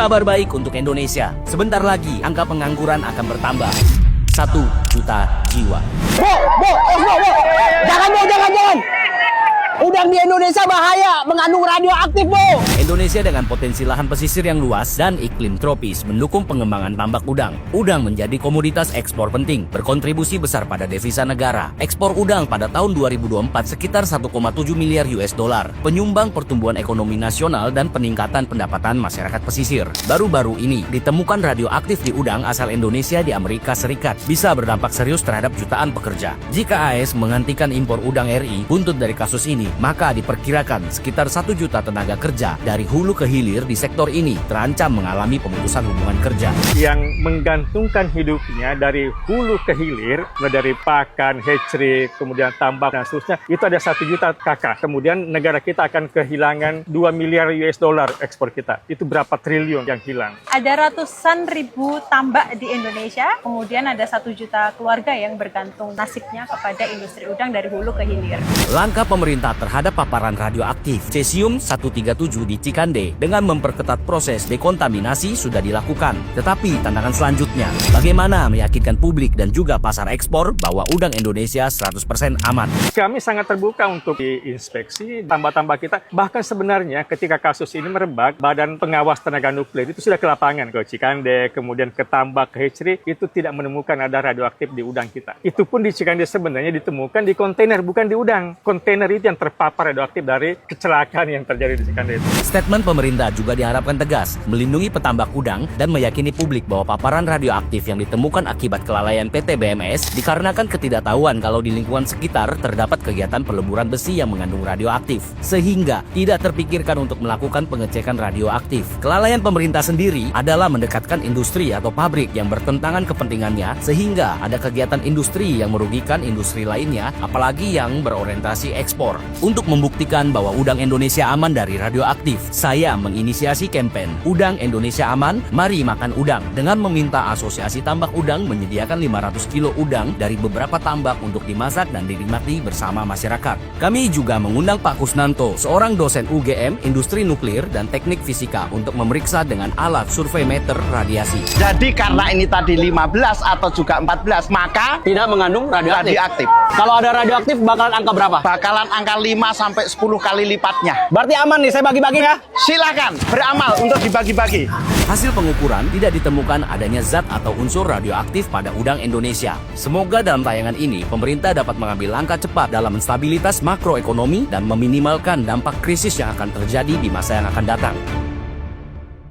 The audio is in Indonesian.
Kabar baik untuk Indonesia. Sebentar lagi angka pengangguran akan bertambah. 1 juta jiwa. Bu, jangan. Udang di Indonesia bahaya, mengandung radioaktif, Bu. Indonesia dengan potensi lahan pesisir yang luas dan iklim tropis mendukung pengembangan tambak udang. Udang menjadi komoditas ekspor penting, berkontribusi besar pada devisa negara. Ekspor udang pada tahun 2024 sekitar 1,7 miliar US dollar, penyumbang pertumbuhan ekonomi nasional dan peningkatan pendapatan masyarakat pesisir. Baru-baru ini ditemukan radioaktif di udang asal Indonesia di Amerika Serikat, bisa berdampak serius terhadap jutaan pekerja. Jika AS menghentikan impor udang RI, buntut dari kasus ini, maka diperkirakan sekitar 1 juta tenaga kerja dari hulu ke hilir di sektor ini terancam mengalami pemutusan hubungan kerja. Yang menggantungkan hidupnya dari hulu ke hilir, dari pakan, hatchery, kemudian tambak dan seterusnya, itu ada 1 juta kakak. Kemudian negara kita akan kehilangan 2 miliar US dollar ekspor kita. Itu berapa triliun yang hilang. Ada ratusan ribu tambak di Indonesia, kemudian ada 1 juta keluarga yang bergantung nasibnya kepada industri udang dari hulu ke hilir. Langkah pemerintah terhadap paparan radioaktif cesium-137 di Cikande dengan memperketat proses dekontaminasi sudah dilakukan. Tetapi tantangan selanjutnya, bagaimana meyakinkan publik dan juga pasar ekspor bahwa udang Indonesia 100% aman? Kami sangat terbuka untuk diinspeksi tambak-tambak kita. Bahkan sebenarnya ketika kasus ini merebak, Badan Pengawas Tenaga Nuklir itu sudah ke lapangan, ke Cikande, kemudian ke tambak, ke hatchery, itu tidak menemukan ada radioaktif di udang kita. Itu pun di Cikande sebenarnya ditemukan di kontainer, bukan di udang. Kontainer itu yang terpapar radioaktif dari kecelakaan yang terjadi di Cikande itu. Statement pemerintah juga diharapkan tegas, melindungi petambak udang dan meyakini publik bahwa paparan radioaktif yang ditemukan akibat kelalaian PT BMS dikarenakan ketidaktahuan kalau di lingkungan sekitar terdapat kegiatan peleburan besi yang mengandung radioaktif, sehingga tidak terpikirkan untuk melakukan pengecekan radioaktif. Kelalaian pemerintah sendiri adalah mendekatkan industri atau pabrik yang bertentangan kepentingannya, sehingga ada kegiatan industri yang merugikan industri lainnya, apalagi yang berorientasi ekspor. Untuk membuktikan bahwa udang Indonesia aman dari radioaktif, saya menginisiasi kampanye Udang Indonesia Aman, Mari Makan Udang, dengan meminta Asosiasi Tambak Udang menyediakan 500 kilo udang dari beberapa tambak untuk dimasak dan dinikmati bersama masyarakat. Kami juga mengundang Pak Kusnanto, seorang dosen UGM Industri Nuklir dan Teknik Fisika, untuk memeriksa dengan alat survei meter radiasi. Jadi karena ini tadi 15 atau juga 14, maka tidak mengandung radioaktif. Kalau ada radioaktif bakalan angka berapa? bakalan angka 5 sampai 10 kali lipatnya. Berarti aman nih, saya bagi-bagi ya. Silakan beramal untuk dibagi-bagi. Hasil pengukuran tidak ditemukan adanya zat atau unsur radioaktif pada udang Indonesia. Semoga dalam tayangan ini pemerintah dapat mengambil langkah cepat dalam stabilitas makroekonomi dan meminimalkan dampak krisis yang akan terjadi di masa yang akan datang.